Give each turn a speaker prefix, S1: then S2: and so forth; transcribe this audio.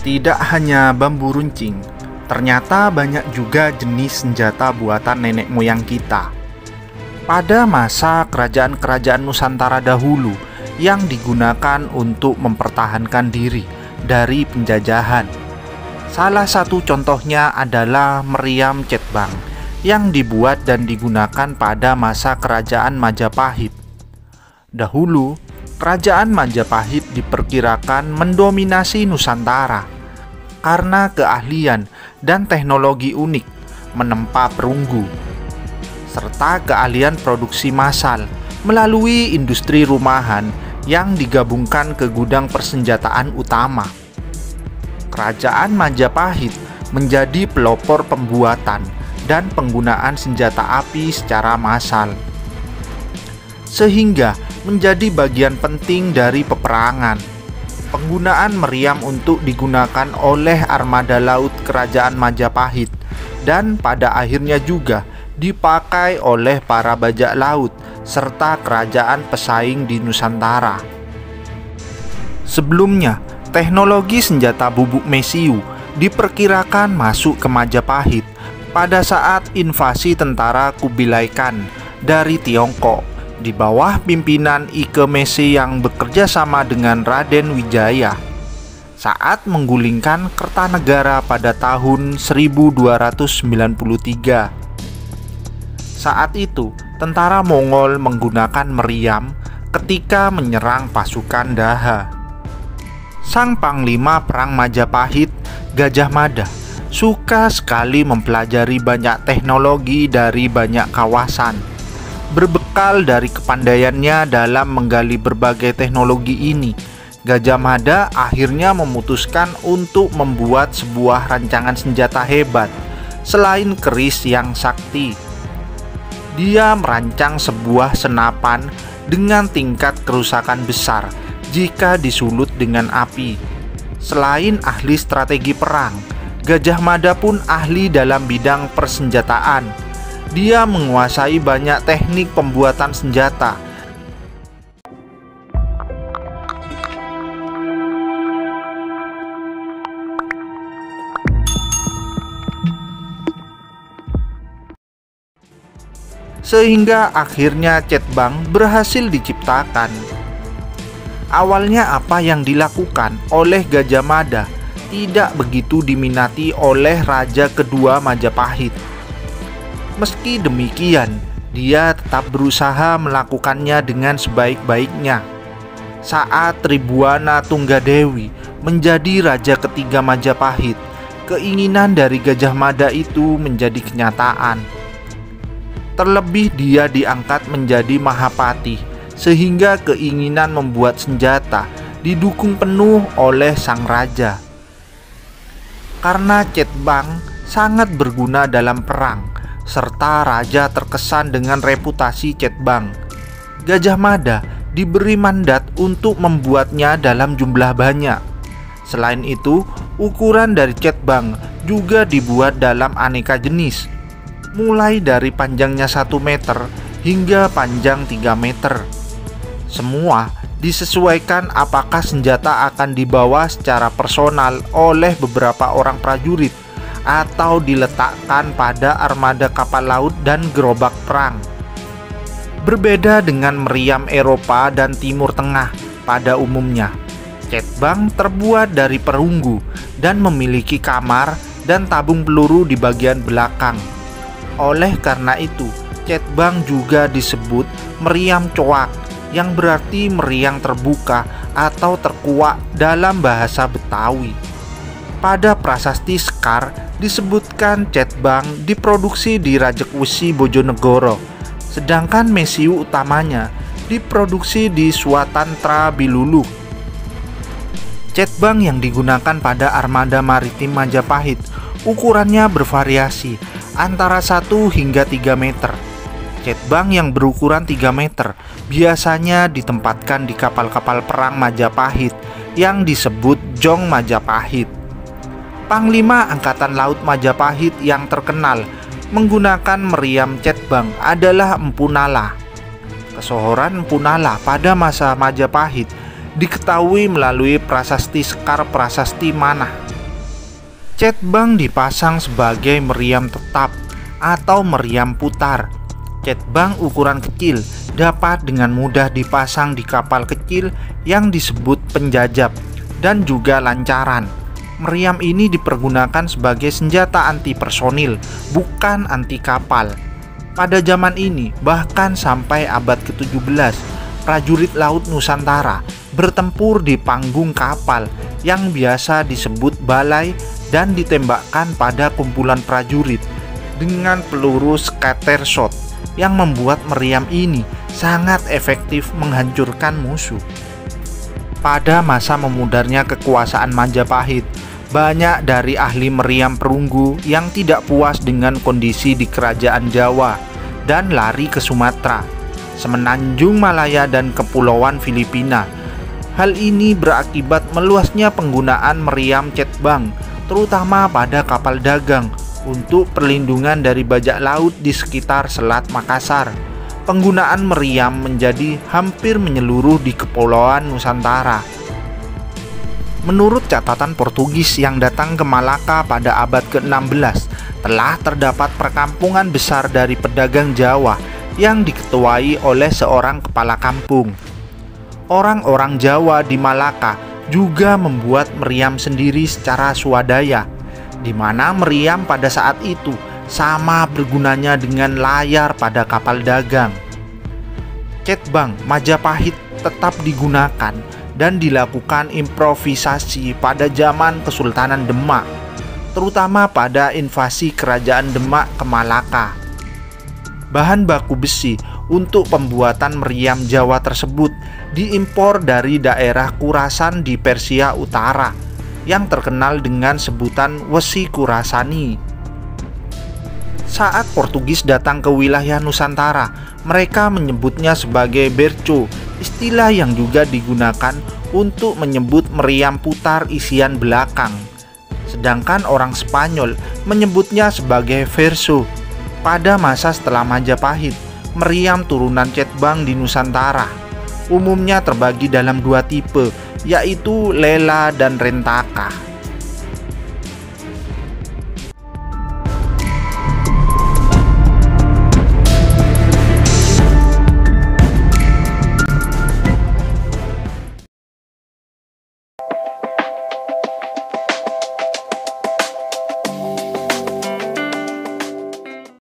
S1: Tidak hanya bambu runcing, ternyata banyak juga jenis senjata buatan nenek moyang kita. Pada masa kerajaan-kerajaan Nusantara dahulu yang digunakan untuk mempertahankan diri dari penjajahan. Salah satu contohnya adalah meriam cetbang yang dibuat dan digunakan pada masa kerajaan Majapahit. Dahulu, kerajaan Majapahit diperkirakan mendominasi Nusantara karena keahlian dan teknologi unik menempa perunggu, serta keahlian produksi massal melalui industri rumahan yang digabungkan ke gudang persenjataan utama. Kerajaan Majapahit menjadi pelopor pembuatan dan penggunaan senjata api secara massal, sehingga menjadi bagian penting dari peperangan. Penggunaan meriam untuk digunakan oleh armada laut kerajaan Majapahit dan pada akhirnya juga dipakai oleh para bajak laut serta kerajaan pesaing di Nusantara. Sebelumnya, teknologi senjata bubuk mesiu diperkirakan masuk ke Majapahit pada saat invasi tentara Kubilai Khan dari Tiongkok di bawah pimpinan Ike Mese yang bekerja sama dengan Raden Wijaya saat menggulingkan Kertanegara pada tahun 1293. Saat itu, tentara Mongol menggunakan meriam ketika menyerang pasukan Daha. Sang panglima perang Majapahit, Gajah Mada, suka sekali mempelajari banyak teknologi dari banyak kawasan. Berbekal dari kepandaiannya dalam menggali berbagai teknologi ini, Gajah Mada akhirnya memutuskan untuk membuat sebuah rancangan senjata hebat selain keris yang sakti. Dia merancang sebuah senapan dengan tingkat kerusakan besar jika disulut dengan api. Selain ahli strategi perang, Gajah Mada pun ahli dalam bidang persenjataan. Dia menguasai banyak teknik pembuatan senjata. Sehingga akhirnya cetbang berhasil diciptakan. Awalnya apa yang dilakukan oleh Gajah Mada tidak begitu diminati oleh Raja kedua Majapahit. Meski demikian, dia tetap berusaha melakukannya dengan sebaik-baiknya. Saat Tribuana Tunggadewi menjadi raja ketiga Majapahit, keinginan dari Gajah Mada itu menjadi kenyataan. Terlebih dia diangkat menjadi Mahapati, sehingga keinginan membuat senjata didukung penuh oleh sang raja. Karena cetbang sangat berguna dalam perang, serta raja terkesan dengan reputasi cetbang, Gajah Mada diberi mandat untuk membuatnya dalam jumlah banyak. Selain itu, ukuran dari cetbang juga dibuat dalam aneka jenis, mulai dari panjangnya 1 meter hingga panjang 3 meter. Semua disesuaikan apakah senjata akan dibawa secara personal oleh beberapa orang prajurit atau diletakkan pada armada kapal laut dan gerobak perang. Berbeda dengan meriam Eropa dan Timur Tengah pada umumnya, cetbang terbuat dari perunggu dan memiliki kamar dan tabung peluru di bagian belakang. Oleh karena itu, cetbang juga disebut meriam coak, yang berarti meriam terbuka atau terkuak dalam bahasa Betawi. Pada prasasti Sekar disebutkan cetbang diproduksi di Rajek Wesi Bojonegoro, sedangkan mesiu utamanya diproduksi di Swatantra Bilulu. Cetbang yang digunakan pada armada maritim Majapahit ukurannya bervariasi antara 1 hingga 3 meter. Cetbang yang berukuran 3 meter biasanya ditempatkan di kapal-kapal perang Majapahit yang disebut Jong Majapahit. Panglima Angkatan Laut Majapahit yang terkenal menggunakan meriam cetbang adalah Empu Nala. Kesohoran Empu Nala pada masa Majapahit diketahui melalui prasasti Sekar Prasasti Manah Cetbang dipasang sebagai meriam tetap atau meriam putar. Cetbang ukuran kecil dapat dengan mudah dipasang di kapal kecil yang disebut penjajab dan juga lancaran. Meriam ini dipergunakan sebagai senjata anti personil, bukan anti kapal. Pada zaman ini, bahkan sampai abad ke-17, prajurit laut Nusantara bertempur di panggung kapal yang biasa disebut balai dan ditembakkan pada kumpulan prajurit dengan peluru scatter shot yang membuat meriam ini sangat efektif menghancurkan musuh. Pada masa memudarnya kekuasaan Majapahit, banyak dari ahli meriam perunggu yang tidak puas dengan kondisi di kerajaan Jawa dan lari ke Sumatera, Semenanjung Malaya dan Kepulauan Filipina. Hal ini berakibat meluasnya penggunaan meriam Cetbang, terutama pada kapal dagang untuk perlindungan dari bajak laut di sekitar Selat Makassar. Penggunaan meriam menjadi hampir menyeluruh di Kepulauan Nusantara. Menurut catatan Portugis yang datang ke Malaka pada abad ke-16, telah terdapat perkampungan besar dari pedagang Jawa yang diketuai oleh seorang kepala kampung. Orang-orang Jawa di Malaka juga membuat meriam sendiri secara swadaya, di mana meriam pada saat itu sama bergunanya dengan layar pada kapal dagang. Cetbang Majapahit tetap digunakan dan dilakukan improvisasi pada zaman Kesultanan Demak, terutama pada invasi Kerajaan Demak ke Malaka. Bahan baku besi untuk pembuatan meriam Jawa tersebut diimpor dari daerah Khurasan di Persia Utara yang terkenal dengan sebutan Wesi Khurasani. Saat Portugis datang ke wilayah Nusantara, mereka menyebutnya sebagai berco, istilah yang juga digunakan untuk menyebut meriam putar isian belakang. Sedangkan orang Spanyol menyebutnya sebagai verso. Pada masa setelah Majapahit, meriam turunan Cetbang di Nusantara umumnya terbagi dalam dua tipe, yaitu lela dan rentaka.